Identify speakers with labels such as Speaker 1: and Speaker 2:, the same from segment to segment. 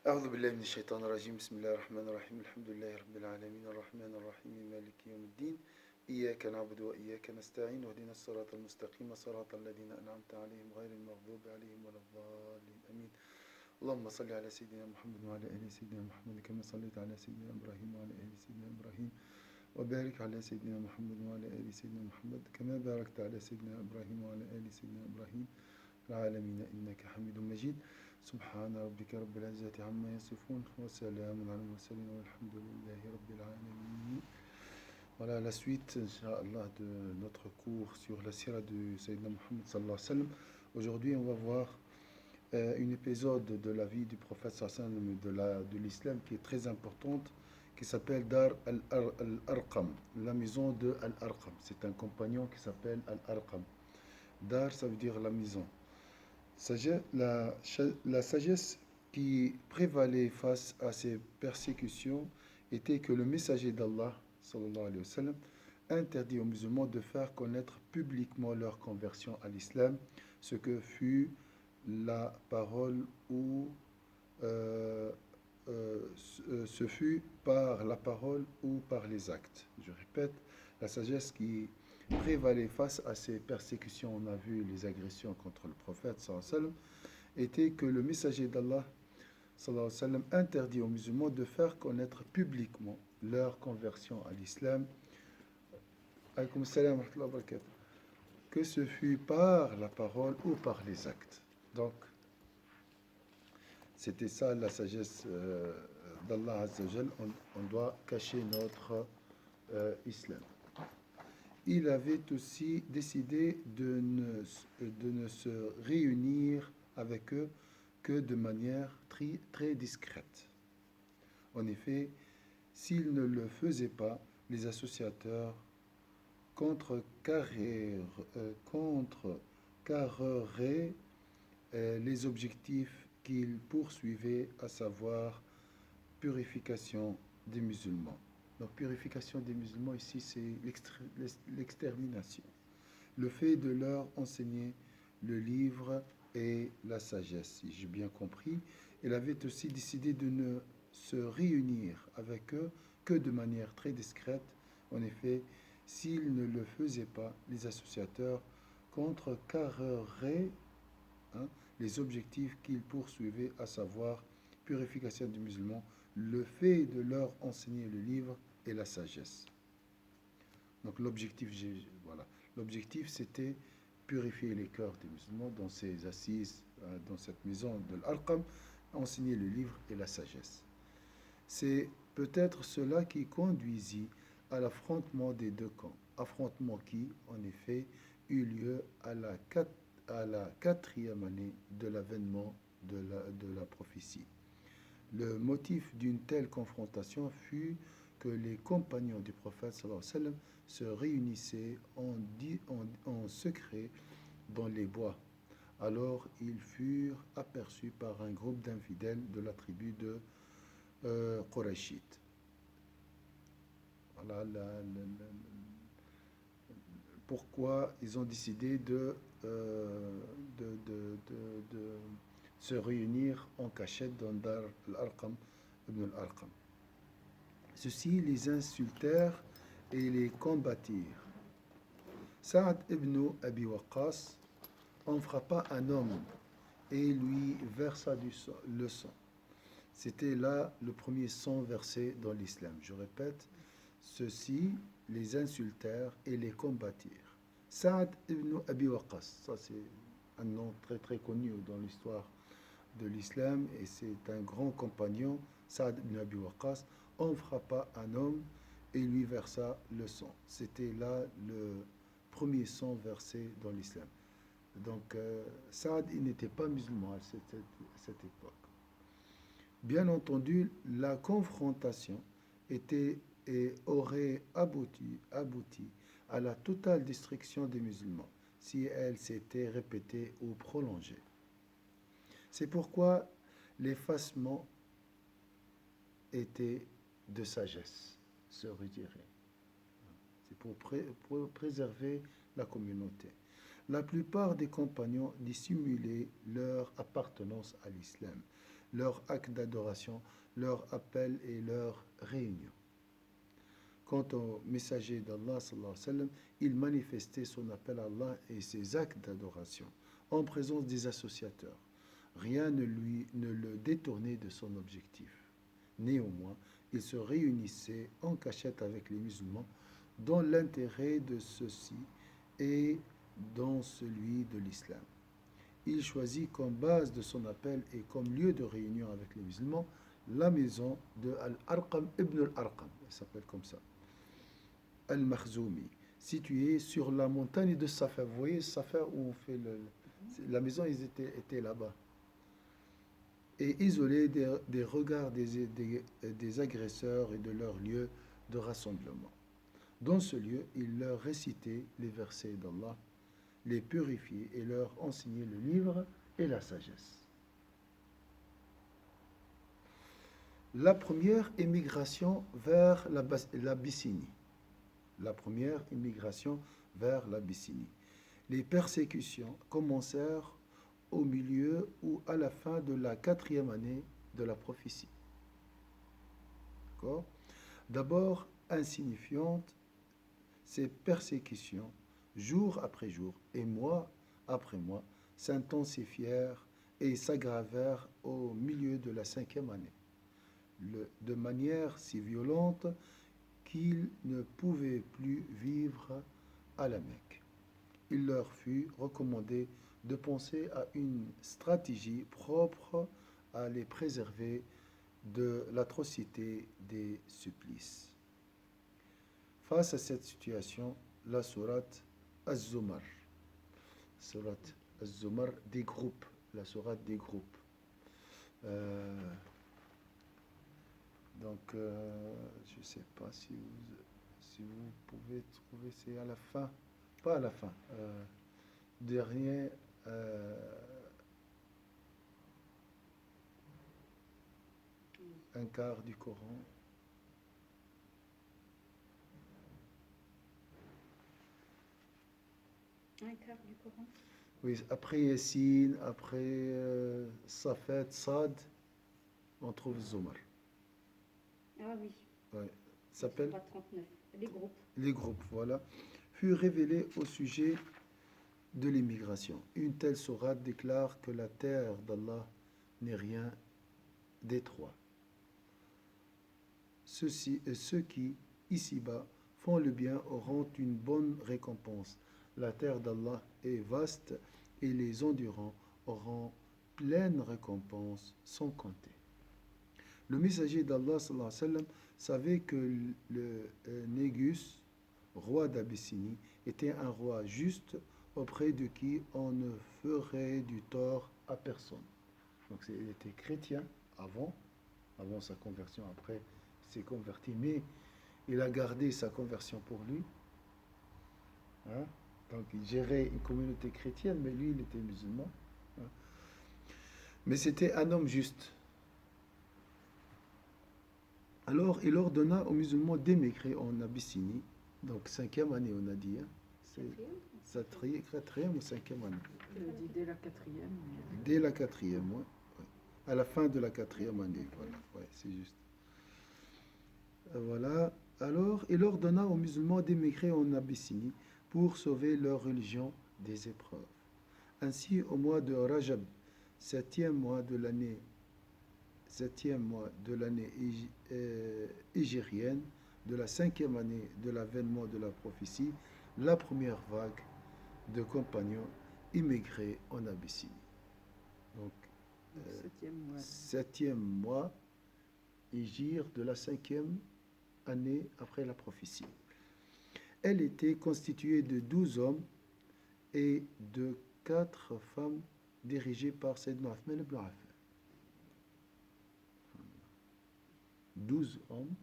Speaker 1: أعوذ بالله من الشيطان الرجيم بسم الله الرحمن الرحيم الحمد لله رب العالمين الرحمن الرحيم مالك يوم الدين إياك نعبد وإياك نستعين واهدنا الصراط المستقيم صراط الذين أنعمت عليهم غير المغضوب عليهم ولا الضالين آمين اللهم صل على سيدنا محمد وعلى آل سيدنا محمد كما صليت على سيدنا إبراهيم وعلى آل سيدنا إبراهيم وبارك على سيدنا محمد وعلى آل سيدنا محمد كما باركت على سيدنا إبراهيم وعلى آل سيدنا إبراهيم العالمين إنك حميد مجيد سبحان ربك رب العزة عما يصفون وسلام على المرسلين والحمد لله رب العالمين. Voilà la suite, Inch'Allah, de notre cours sur la sira de Sayyidina Muhammad sallallahu alayhi wa sallam. Aujourd'hui, on va voir une épisode de la vie du prophète sallallahu alayhi wa sallam, de l'islam qui est très importante, qui s'appelle Dar al-Arqam, la maison de Al-Arqam. C'est un compagnon qui s'appelle Al-Arqam. Dar, ça veut dire la maison. La sagesse qui prévalait face à ces persécutions était que le messager d'Allah, sallallahu alayhi wa sallam, interdit aux musulmans de faire connaître publiquement leur conversion à l'islam, ce que fut la parole ou ce fut par la parole ou par les actes. Je répète, la sagesse qui prévalait face à ces persécutions, on a vu les agressions contre le prophète sallallahu alayhi wa sallam, était que le messager d'Allah sallallahu alayhi wa sallam interdit aux musulmans de faire connaître publiquement leur conversion à l'islam, que ce fut par la parole ou par les actes. Donc, c'était ça la sagesse d'Allah Azza wa Jal. On doit cacher notre islam. Il avait aussi décidé de ne se réunir avec eux que de manière très discrète. En effet, s'ils ne le faisaient pas, les associateurs contrecarreraient les objectifs qu'ils poursuivaient, à savoir purification des musulmans. Donc, purification des musulmans, ici, c'est l'extermination. Le fait de leur enseigner le livre et la sagesse, si j'ai bien compris. Il avait aussi décidé de ne se réunir avec eux que de manière très discrète. En effet, s'ils ne le faisaient pas, les associateurs contrecarreraient les objectifs qu'ils poursuivaient, à savoir purification des musulmans, le fait de leur enseigner le livre et la sagesse. Donc l'objectif, c'était purifier les cœurs des musulmans dans ces assises, dans cette maison de l'Arqam, enseigner le livre et la sagesse. C'est peut-être cela qui conduisit à l'affrontement des deux camps, affrontement qui, en effet, eut lieu à la 4e année de l'avènement de la prophétie. Le motif d'une telle confrontation fut que les compagnons du prophète sallallahu alayhi wa sallam se réunissaient en secret dans les bois. Alors ils furent aperçus par un groupe d'infidèles de la tribu de Qurayshites. Voilà pourquoi ils ont décidé de se réunir en cachette dans Dar al-Arqam ibn al-Arqam. Ceux-ci les insultèrent et les combattirent. Saad ibn Abi Waqqas en frappa un homme et lui versa le sang. C'était là le premier sang versé dans l'islam. Je répète, ceux-ci les insultèrent et les combattirent. Saad ibn Abi Waqqas, ça c'est un nom très très connu dans l'histoire de l'islam et c'est un grand compagnon. Saad ibn Abi Waqqas en frappa un homme et lui versa le sang. C'était là le premier sang versé dans l'islam. Donc Saad, il n'était pas musulman à cette époque. Bien entendu, la confrontation aurait abouti à la totale destruction des musulmans si elle s'était répétée ou prolongée. C'est pourquoi l'effacement était de sagesse, se retirer. C'est pour préserver la communauté. La plupart des compagnons dissimulaient leur appartenance à l'islam, leur acte d'adoration, leur appel et leur réunion. Quant au messager d'Allah, sallallahu alayhi wa sallam, il manifestait son appel à Allah et ses actes d'adoration en présence des associateurs. Rien ne le détournait de son objectif. Néanmoins, il se réunissait en cachette avec les musulmans dans l'intérêt de ceux-ci et dans celui de l'islam. Il choisit comme base de son appel et comme lieu de réunion avec les musulmans la maison de Al-Arqam ibn Al-Arqam, il s'appelle comme ça, Al-Makhzoumi, située sur la montagne de Safa. Vous voyez Safa où on fait la maison, ils étaient là-bas. Et isolé des regards des agresseurs et de leur lieu de rassemblement. Dans ce lieu, il leur récitait les versets d'Allah, les purifiait et leur enseignait le livre et la sagesse. La première émigration vers l'Abyssinie. La première immigration vers l'Abyssinie. Les persécutions commencèrent au milieu ou à la fin de la 4e année de la prophétie. D'accord ? D'abord insignifiantes, ces persécutions, jour après jour et mois après mois, s'intensifièrent et s'aggravèrent au milieu de la 5e année, de manière si violente qu'ils ne pouvaient plus vivre à la Mecque. Il leur fut recommandé de penser à une stratégie propre à les préserver de l'atrocité des supplices. Face à cette situation, la sourate Az-Zumar, dégroupe, la sourate dégroupe. Donc, je ne sais pas si vous pouvez trouver, c'est à la fin, pas à la fin, dernier, un quart du Coran.
Speaker 2: Un quart du Coran.
Speaker 1: Oui, après Yassine, après Safat, Sad, on trouve Zumar.
Speaker 2: Ah oui.
Speaker 1: Ouais. Ça s'appelle
Speaker 2: 39. Les groupes.
Speaker 1: Les groupes, voilà. Fut révélé au sujet de l'immigration. Une telle sourate déclare que la terre d'Allah n'est rien d'étroit. Ceux qui, ici-bas, font le bien auront une bonne récompense. La terre d'Allah est vaste et les endurants auront pleine récompense sans compter. Le messager d'Allah sallallahu alayhi wa sallam, savait que le Négus, roi d'Abyssinie, était un roi juste auprès de qui on ne ferait du tort à personne. Donc il était chrétien avant sa conversion. Après, il s'est converti, mais il a gardé sa conversion pour lui. Hein? Donc il gérait une communauté chrétienne, mais lui, il était musulman. Hein? Mais c'était un homme juste. Alors, il ordonna aux musulmans d'émigrer en Abyssinie. Donc, 5e année, on a dit. Hein? C'est 4e ou 5e année?
Speaker 3: Il a dit dès la 4e.
Speaker 1: Dès la 4e, ouais. À la fin de la 4e année, voilà. Ouais, c'est juste. Voilà. Alors, il ordonna aux musulmans d'émigrer en Abyssinie pour sauver leur religion des épreuves. Ainsi, au mois de Rajab, 7e mois de l'année hégérienne, de la 5e année de l'avènement de la prophétie, la première vague de compagnons immigrés en Abyssinie. Donc, 7e mois hégire de la 5e année après la prophétie. Elle était constituée de 12 hommes et de 4 femmes dirigées par Sayyidina Uthman ibn Affan. 12 hommes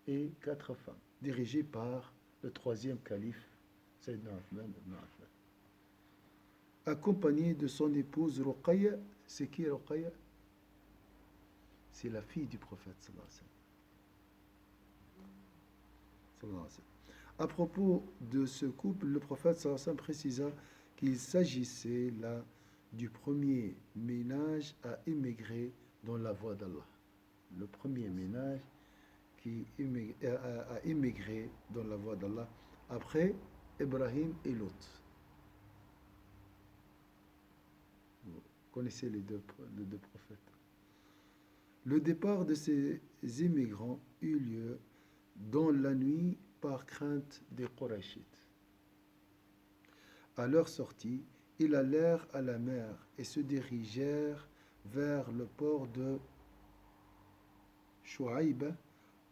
Speaker 1: et 4 femmes, dirigés par le 3e calife, Sayyidina Uthman ibn Affan. Accompagné de son épouse Ruqayya. C'est qui Ruqayya? C'est la fille du prophète sallallahu alayhi wa sallam. À propos de ce couple, le prophète sallallahu alayhi wa sallam précisa qu'il s'agissait là du premier ménage à émigrer dans la voie d'Allah. Le premier ménage qui a immigré dans la voie d'Allah après Ibrahim et Lot. Vous connaissez les deux prophètes. Le départ de ces immigrants eut lieu dans la nuit par crainte des Qurayshites. À leur sortie, ils allèrent à la mer et se dirigèrent vers le port de Chouaïb,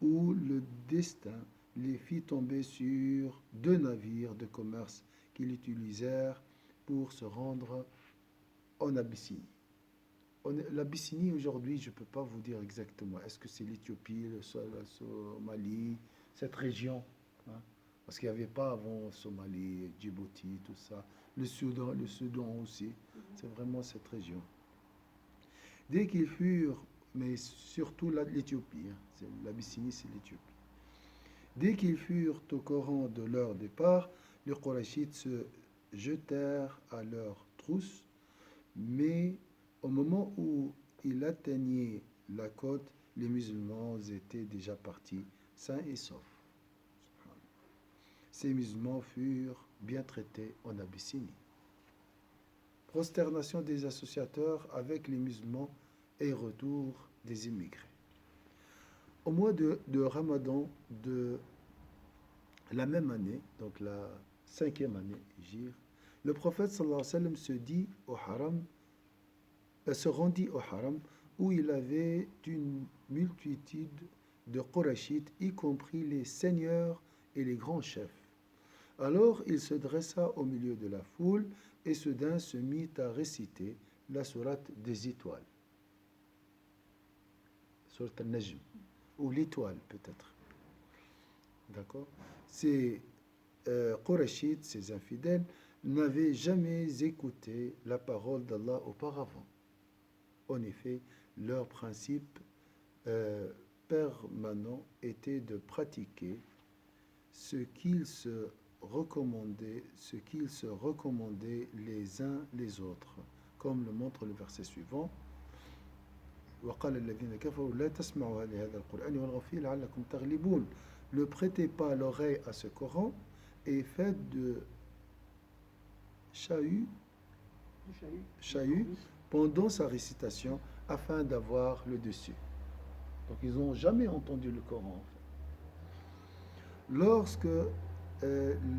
Speaker 1: où le destin les fit tomber sur 2 navires de commerce qu'ils utilisèrent pour se rendre en Abyssinie. L'Abyssinie aujourd'hui, je ne peux pas vous dire exactement. Est-ce que c'est l'Éthiopie, la Somalie, cette région, hein? Parce qu'il n'y avait pas avant Somalie, Djibouti, tout ça. Le Soudan aussi. C'est vraiment cette région. Dès qu'ils furent, mais surtout l'Éthiopie, hein, l'Abyssinie, c'est l'Éthiopie. Dès qu'ils furent au courant de leur départ, les Qurayshites se jetèrent à leur trousse, mais au moment où ils atteignaient la côte, les musulmans étaient déjà partis, sains et saufs. Ces musulmans furent bien traités en Abyssinie. Prosternation des associateurs avec les musulmans et retour des immigrés. Au mois de Ramadan de la même année, donc la 5e année, le prophète sallallahu alayhi wa sallam se rendit au haram où il avait une multitude de Qurayshites, y compris les seigneurs et les grands chefs. Alors il se dressa au milieu de la foule et soudain se mit à réciter la sourate des étoiles. Sourate al-Najm, ou l'étoile peut-être. D'accord? Ces Qurayshites, ces infidèles, n'avaient jamais écouté la parole d'Allah auparavant. En effet, leur principe permanent était de pratiquer ce qu'ils se recommandaient les uns les autres, comme le montre le verset suivant. وقال الذين كفروا لا تسمعوا لهذا القرآن والغوا فيه لعلكم تغلبون. Ne prêtez pas l'oreille à ce Coran et faites de chahut pendant sa récitation afin d'avoir le dessus. Donc ils n'ont jamais entendu le Coran en fait. Lorsque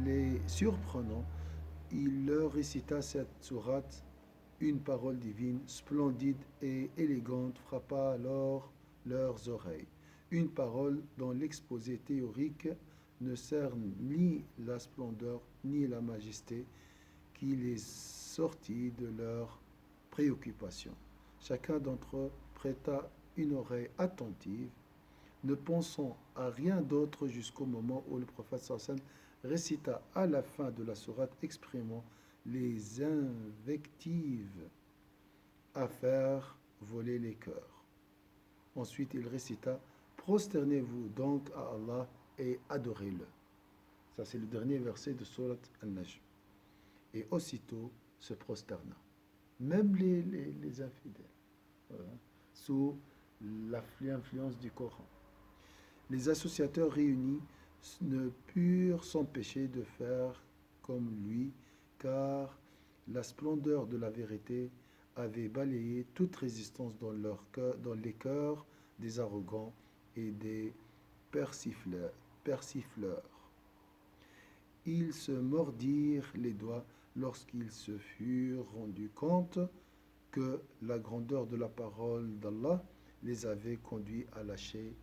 Speaker 1: les surprenant, il leur récita cette sourate. Une parole divine, splendide et élégante, frappa alors leurs oreilles. Une parole dont l'exposé théorique ne cerne ni la splendeur ni la majesté qui les sortit de leurs préoccupations. Chacun d'entre eux prêta une oreille attentive, ne pensant à rien d'autre jusqu'au moment où le prophète sallallahu alayhi wa sallam récita à la fin de la sourate exprimant les invectives à faire voler les cœurs. Ensuite, il récita « Prosternez-vous donc à Allah et adorez-le ». Ça, c'est le dernier verset de Sourate Al-Najm. Et aussitôt se prosterna. Même les infidèles, voilà, sous l'influence du Coran. Les associateurs réunis ne purent s'empêcher de faire comme lui, car la splendeur de la vérité avait balayé toute résistance dans les cœurs des arrogants et des persifleurs. Ils se mordirent les doigts lorsqu'ils se furent rendus compte que la grandeur de la parole d'Allah les avait conduits à lâcher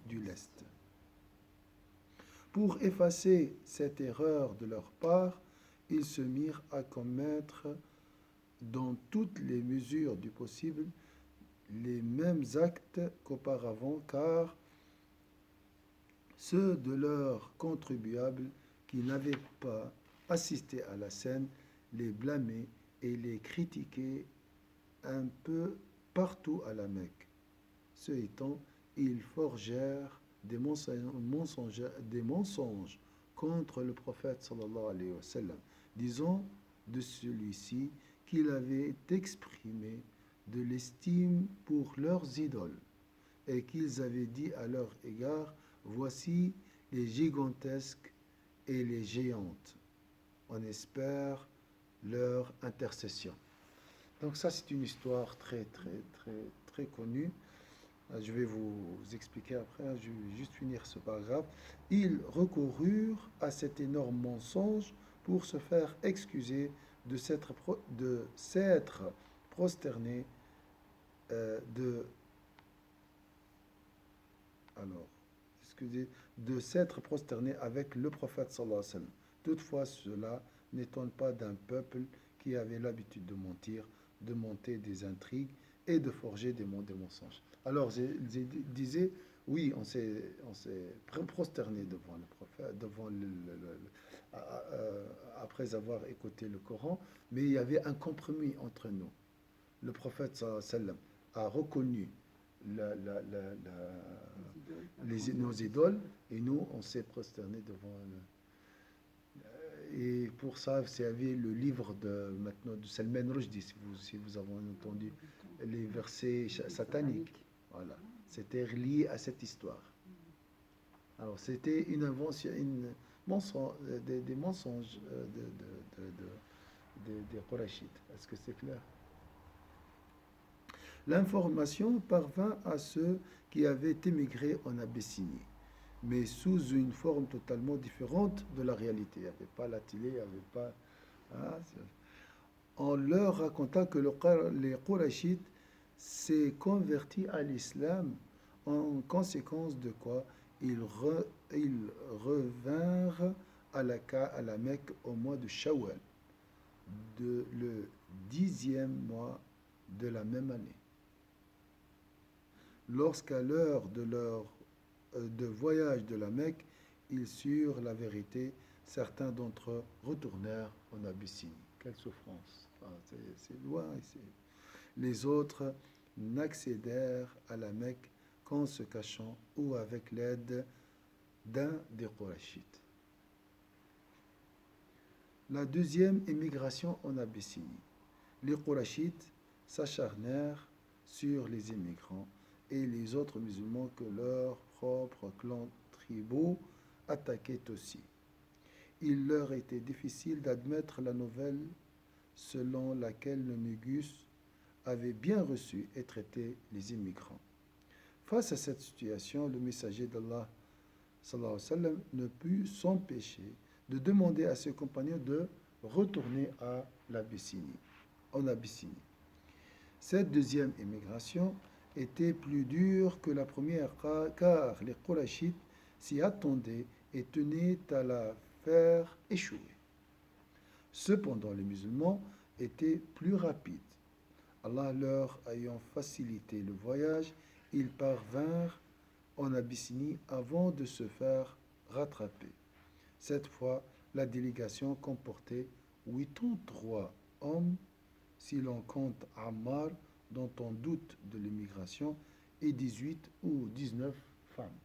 Speaker 1: du lest. Pour effacer cette erreur de leur part, ils se mirent à commettre dans toutes les mesures du possible les mêmes actes qu'auparavant, car ceux de leurs contribuables qui n'avaient pas assisté à la scène les blâmaient et les critiquaient un peu partout à la Mecque. Ce étant, ils forgèrent des mensonges contre le prophète sallallahu alayhi wa sallam, disant de celui-ci qu'il avait exprimé de l'estime pour leurs idoles et qu'ils avaient dit à leur égard, voici les gigantesques et les géantes. On espère leur intercession. Donc ça, c'est une histoire très, très, très, très connue. Je vais vous expliquer après, je vais juste finir ce paragraphe. Ils recoururent à cet énorme mensonge pour se faire excuser de s'être prosternés de alors excusez de s'être prosternés avec le prophète sallallahu alayhi wa sallam. Toutefois, cela n'étonne pas d'un peuple qui avait l'habitude de mentir, de monter des intrigues et de forger des mensonges. Alors, ils disaient, oui, on s'est prosterné devant le prophète, après avoir écouté le Coran, mais il y avait un compromis entre nous. Le prophète sallallahu alayhi wa sallam a reconnu nos idoles et nous, on s'est prosterné devant et pour ça, vous savez, le livre de Salman Rushdie, si vous avez entendu, les versets sataniques. Voilà. C'était lié à cette histoire. Alors, c'était une invention, des mensonges des Qurayshites. Est-ce que c'est clair? L'information parvint à ceux qui avaient émigré en Abyssinie, mais sous une forme totalement différente de la réalité. Il n'y avait pas la télé, il n'y avait pas... Hein, on leur raconta que les Qurayshites s'est converti à l'islam, en conséquence de quoi ils revinrent à la Mecque au mois de Shawwal, le 10e mois de la même année. Lorsqu'à l'heure de voyage de la Mecque, ils surent la vérité, certains d'entre eux retournèrent en Abyssinie. Quelle souffrance! Enfin, c'est loin ici. Les autres n'accédèrent à la Mecque qu'en se cachant ou avec l'aide d'un des Qurayshites. La deuxième émigration en Abyssinie. Les Qurayshites s'acharnèrent sur les immigrants et les autres musulmans que leurs propres clans tribaux attaquaient aussi. Il leur était difficile d'admettre la nouvelle selon laquelle le Négus avait bien reçu et traité les immigrants. Face à cette situation, le messager d'Allah sallallahu alayhi wa sallam, ne put s'empêcher de demander à ses compagnons de retourner en Abyssinie. Cette deuxième émigration était plus dure que la première car les Qurayshites s'y attendaient et tenaient à la faire échouer. Cependant, les musulmans étaient plus rapides. Allah leur ayant facilité le voyage, ils parvinrent en Abyssinie avant de se faire rattraper. Cette fois, la délégation comportait 83 hommes, si l'on compte Ammar, dont on doute de l'immigration, et 18 ou 19 femmes.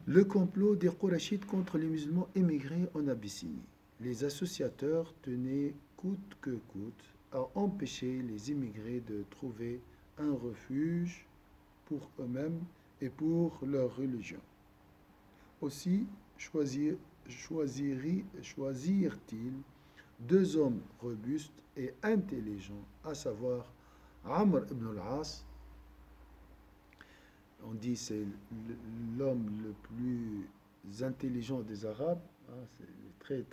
Speaker 1: Le complot des Qurayshites contre les musulmans émigrés en Abyssinie. Les associateurs tenaient coûte que coûte à empêcher les immigrés de trouver un refuge pour eux-mêmes et pour leur religion. Aussi choisirent-ils deux hommes robustes et intelligents, à savoir Amr ibn al-As. On dit c'est l'homme le plus intelligent des Arabes, hein, c'est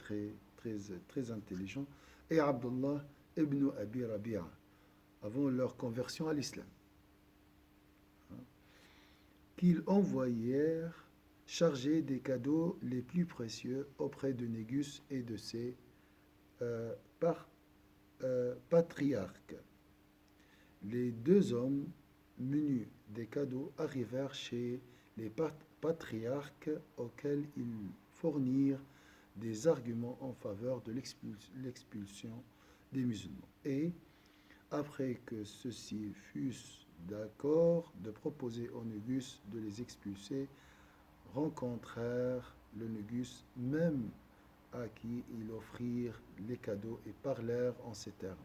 Speaker 1: très intelligent, et Abdullah ibn Abi Rabi'a, avant leur conversion à l'islam, qu'ils envoyèrent charger des cadeaux les plus précieux auprès de Négus et de ses patriarques. Les deux hommes munis des cadeaux arrivèrent chez les patriarques auxquels ils fournirent des arguments en faveur de l'expulsion des musulmans. Et, après que ceux-ci fussent d'accord de proposer au Négus de les expulser, rencontrèrent le Négus même à qui ils offrirent les cadeaux et parlèrent en ces termes.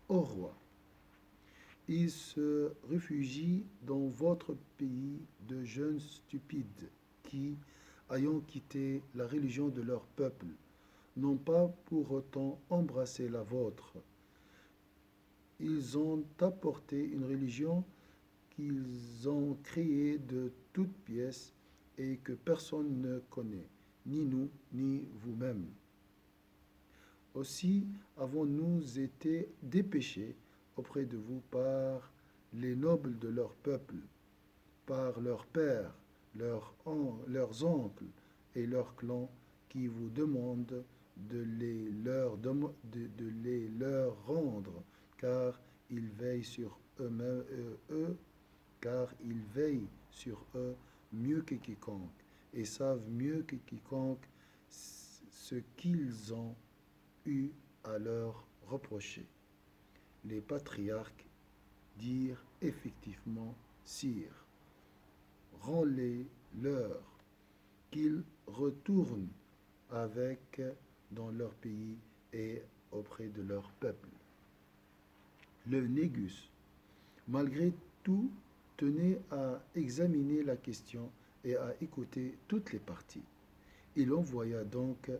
Speaker 1: Ô roi, ils se réfugient dans votre pays de jeunes stupides qui, ayant quitté la religion de leur peuple, n'ont pas pour autant embrassé la vôtre. Ils ont apporté une religion qu'ils ont créée de toutes pièces et que personne ne connaît, ni nous, ni vous-même. Aussi avons-nous été dépêchés auprès de vous par les nobles de leur peuple, par leurs pères, leurs oncles et leurs clans qui vous demandent de les leur rendre, car ils veillent sur car ils veillent sur eux mieux que quiconque et savent mieux que quiconque ce qu'ils ont eu à leur reprocher. Les patriarques dirent effectivement, Sire, rends-les leur, qu'ils retournent avec dans leur pays et auprès de leur peuple. Le Négus, malgré tout, tenait à examiner la question et à écouter toutes les parties. Il envoya donc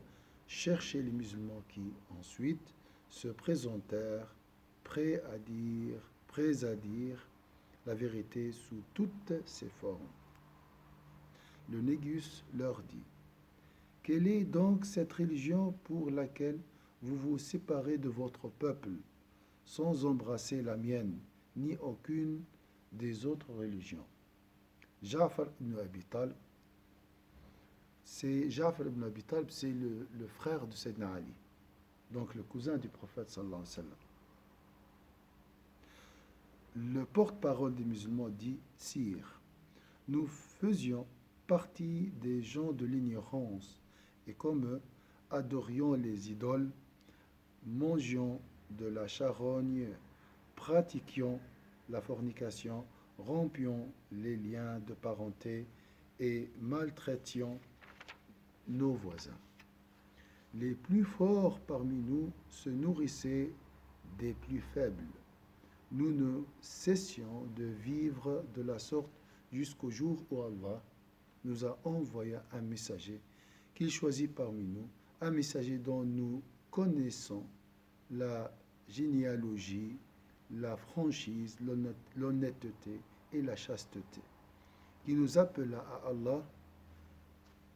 Speaker 1: chercher les musulmans qui, ensuite, se présentèrent prêts à dire la vérité sous toutes ses formes. Le Négus leur dit, quelle est donc cette religion pour laquelle vous vous séparez de votre peuple, sans embrasser la mienne, ni aucune des autres religions? Ja'far ibn Abi Talib, c'est le frère de Sayyidina Ali, donc le cousin du prophète sallallahu alayhi wa sallam. Le porte-parole des musulmans dit, Sire, nous faisions partie des gens de l'ignorance et comme eux, adorions les idoles, mangions de la charogne, pratiquions la fornication, rompions les liens de parenté et maltraitions nos voisins. Les plus forts parmi nous se nourrissaient des plus faibles. Nous ne cessions de vivre de la sorte jusqu'au jour où Allah nous a envoyé un messager qu'il choisit parmi nous, un messager dont nous connaissons la généalogie, la franchise, l'honnêteté et la chasteté, qui nous appela à Allah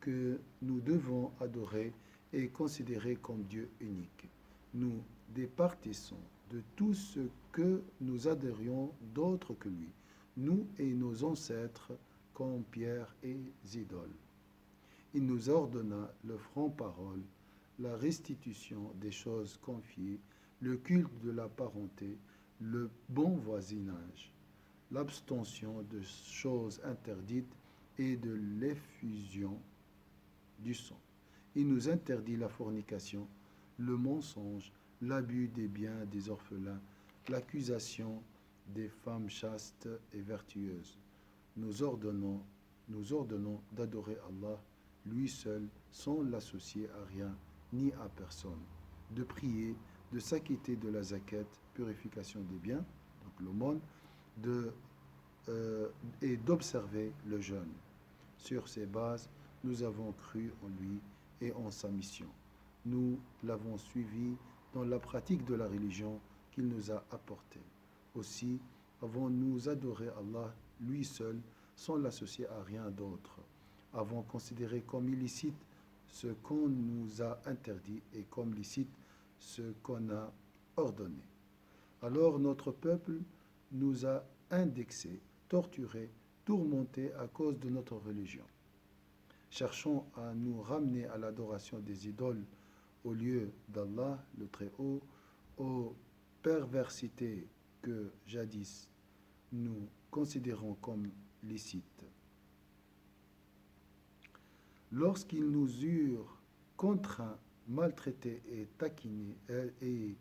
Speaker 1: que nous devons adorer et considérer comme Dieu unique. Nous départissons de tout ce que nous adhérions d'autre que lui, nous et nos ancêtres, comme pierres et idoles. Il nous ordonna le franc-parole, la restitution des choses confiées, le culte de la parenté, le bon voisinage, l'abstention de choses interdites et de l'effusion du sang. Il nous interdit la fornication, le mensonge, l'abus des biens des orphelins, l'accusation des femmes chastes et vertueuses. Nous ordonnons d'adorer Allah, lui seul, sans l'associer à rien ni à personne, de prier, de s'acquitter de la zakat, purification des biens, donc l'aumône, et d'observer le jeûne. Sur ces bases, nous avons cru en lui et en sa mission. Nous l'avons suivi dans la pratique de la religion qu'il nous a apportée. Aussi avons-nous adoré Allah, lui seul, sans l'associer à rien d'autre. Avons considéré comme illicite ce qu'on nous a interdit et comme licite ce qu'on a ordonné. Alors notre peuple nous a indexés, torturés, tourmentés à cause de notre religion. Cherchons à nous ramener à l'adoration des idoles au lieu d'Allah, le Très-Haut, aux perversités que jadis nous considérons comme licites. Lorsqu'ils nous eurent contraints, maltraités et taquinés et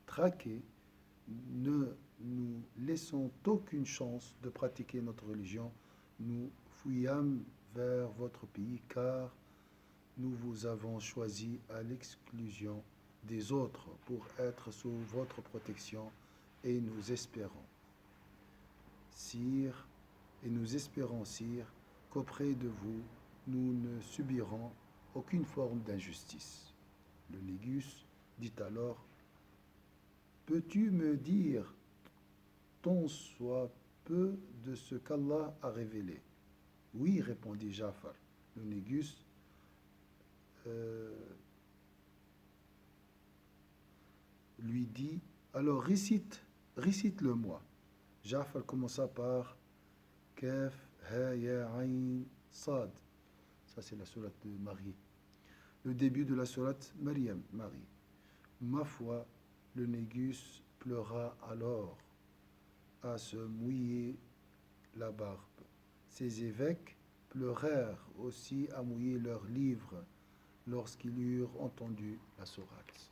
Speaker 1: traqués, ne nous laissant aucune chance de pratiquer notre religion, nous fuyâmes vers votre pays, car nous vous avons choisi à l'exclusion des autres pour être sous votre protection et nous espérons, sire, sire, qu'auprès de vous, nous ne subirons aucune forme d'injustice. Le Négus dit alors, peux-tu me dire tant soit peu de ce qu'Allah a révélé? Oui, répondit Ja'far. Le Négus lui dit, alors récite-le-moi. Ja'far commença par Kaf, Ha, Ya, Ayn, Sad. Ça, c'est la sourate de Marie. Le début de la sourate Maryam, Marie. Ma foi, le Négus pleura alors à se mouiller la barbe. Ses évêques pleurèrent aussi à mouiller leurs livres lorsqu'ils eurent entendu la sourate.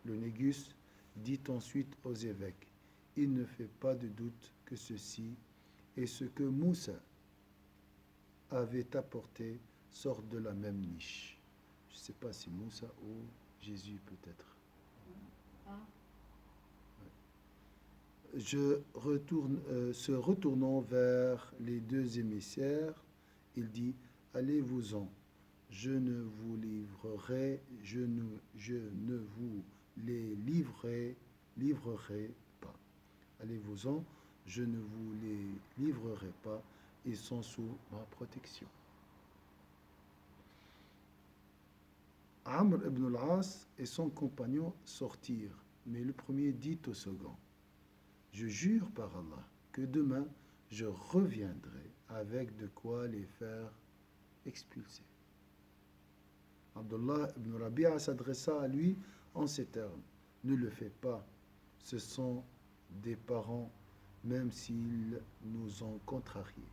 Speaker 1: Le Négus dit ensuite aux évêques, il ne fait pas de doute que ceci et ce que Moussa avait apporté sortent de la même niche. Je ne sais pas si Moussa ou Jésus peut-être.
Speaker 2: Ah,
Speaker 1: Se retournant vers les deux émissaires, il dit, allez-vous-en, je ne vous les livrerai pas. Allez-vous-en, je ne vous les livrerai pas, ils sont sous ma protection. Amr ibn al-As et son compagnon sortirent, mais le premier dit au second, je jure par Allah que demain je reviendrai avec de quoi les faire expulser. Abdullah ibn Rabi'a s'adressa à lui en ces termes, ne le fais pas, ce sont des parents même s'ils nous ont contrariés.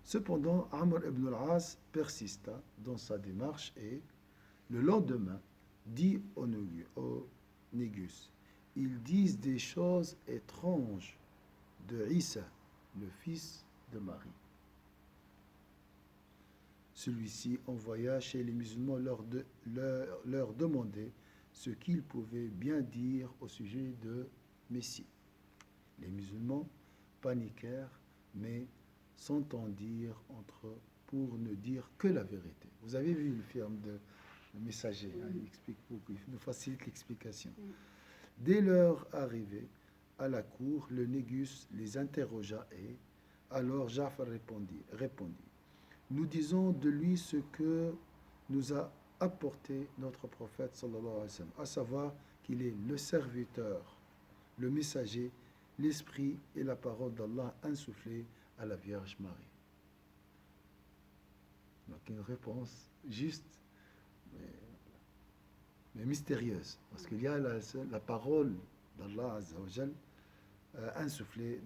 Speaker 1: Cependant, Amr ibn al-As persista dans sa démarche et, le lendemain, dit au Négus, ils disent des choses étranges de Isa, le fils de Marie. Celui-ci envoya chez les musulmans leur demander ce qu'ils pouvaient bien dire au sujet de Messie. Les musulmans paniquèrent, mais s'entendirent entre eux pour ne dire que la vérité. Vous avez vu le film de Le Messager, hein, il explique beaucoup, il nous facilite l'explication. Dès leur arrivée à la cour, le Négus les interrogea et alors Ja'far répondit, nous disons de lui ce que nous a apporté notre prophète sallallahu alayhi wa sallam, à savoir qu'il est le serviteur, le messager, l'esprit et la parole d'Allah insufflée à la Vierge Marie. Donc une réponse juste, mais mystérieuse, parce qu'il y a la parole d'Allah Azza wa Jal, insufflée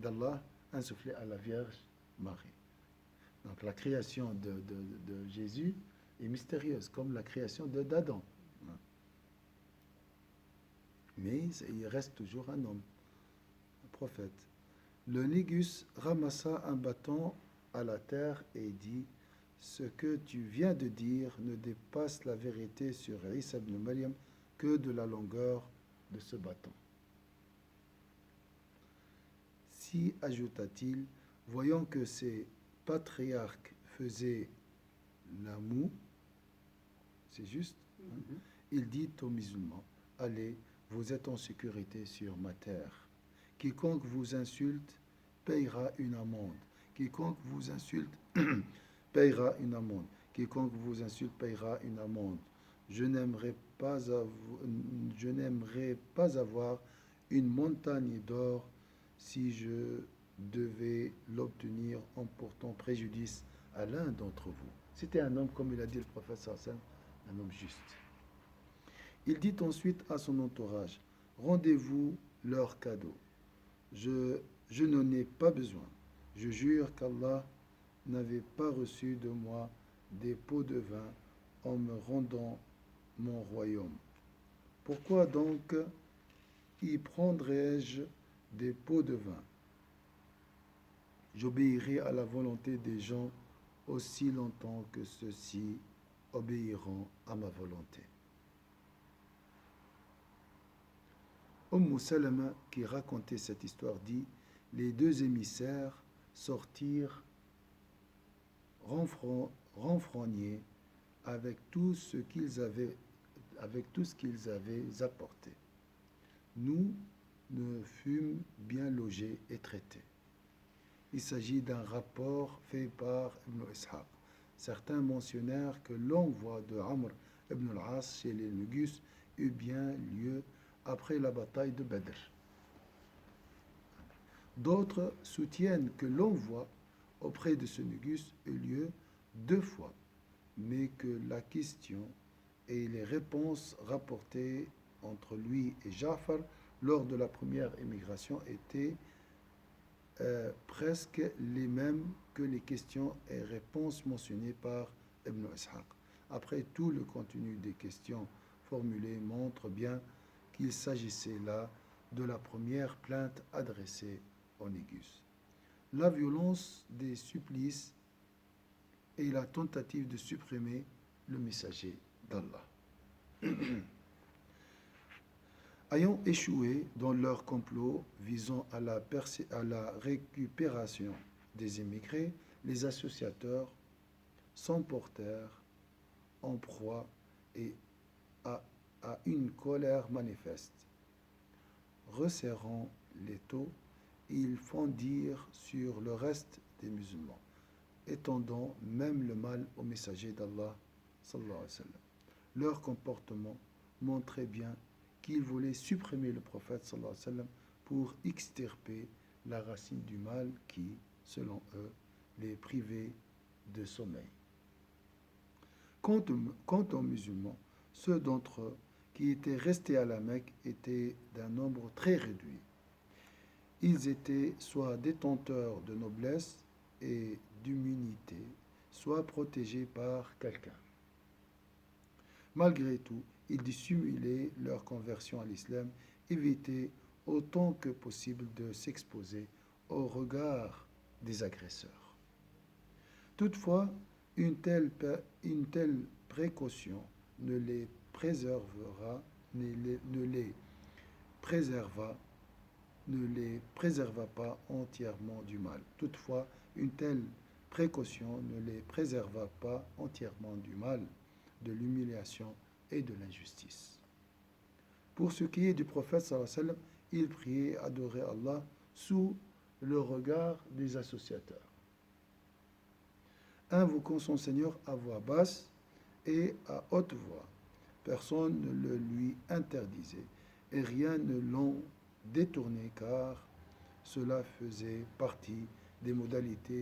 Speaker 1: à la Vierge Marie. Donc la création de Jésus est mystérieuse, comme la création d'Adam. Mais il reste toujours un homme, un prophète. Le Négus ramassa un bâton à la terre et dit, ce que tu viens de dire ne dépasse la vérité sur Isa ibn Maryam que de la longueur de ce bâton. Si, ajouta-t-il, voyant que ces patriarques faisaient la moue, c'est juste, hein, il dit aux musulmans, allez, vous êtes en sécurité sur ma terre. Quiconque vous insulte payera une amende. Quiconque vous insulte payera une amende. Quiconque vous insulte payera une amende. Je n'aimerais pas avoir une montagne d'or si je devais l'obtenir en portant préjudice à l'un d'entre vous. C'était un homme, comme il a dit le prophète sallallahu, un homme juste. Il dit ensuite à son entourage, rendez-vous leur cadeau. Je n'en ai pas besoin. Je jure qu'Allah n'avait pas reçu de moi des pots de vin en me rendant mon royaume. Pourquoi donc y prendrais-je des pots de vin? J'obéirai à la volonté des gens aussi longtemps que ceux-ci obéiront à ma volonté. Salama, qui racontait cette histoire, dit: les deux émissaires sortirent renfrognés avec tout ce qu'ils avaient apporté. Nous ne fûmes bien logés et traités. Il s'agit d'un rapport fait par Ibn Ishaq. Certains mentionnèrent que l'envoi de Amr ibn al-As chez les Négus eut bien lieu après la bataille de Badr. D'autres soutiennent que l'envoi auprès de ce Négus eut lieu 2 fois, mais que la question et les réponses rapportées entre lui et Ja'far lors de la première émigration étaient presque les mêmes que les questions et réponses mentionnées par Ibn Ishaq. Après tout, le contenu des questions formulées montre bien qu'il s'agissait là de la première plainte adressée au Négus. La violence des supplices et la tentative de supprimer le messager d'Allah. Ayant échoué dans leur complot visant à la récupération des émigrés, les associateurs s'emportèrent en proie à une colère manifeste. Resserrant l'étau, ils fendirent sur le reste des musulmans, étendant même le mal au messager d'Allah sallallahu alayhi wa sallam. Leur comportement montrait bien qu'ils voulaient supprimer le prophète sallallahu alayhi wa sallam pour extirper la racine du mal qui, selon eux, les privait de sommeil. Quant aux musulmans, ceux d'entre eux qui étaient restés à la Mecque étaient d'un nombre très réduit. Ils étaient soit détenteurs de noblesse et d'immunité, soit protégés par quelqu'un. Malgré tout, ils dissimulaient leur conversion à l'islam, évitaient autant que possible de s'exposer au regard des agresseurs. Toutefois, une telle précaution ne les préserva pas entièrement du mal. Toutefois, une telle précaution ne les préserva pas entièrement du mal, de l'humiliation et de l'injustice. Pour ce qui est du prophète sallallahu alayhi wa sallam, il priait et adorait Allah sous le regard des associateurs, invoquant son Seigneur à voix basse et à haute voix. Personne ne le lui interdisait et rien ne l'en détournait, car cela faisait partie des modalités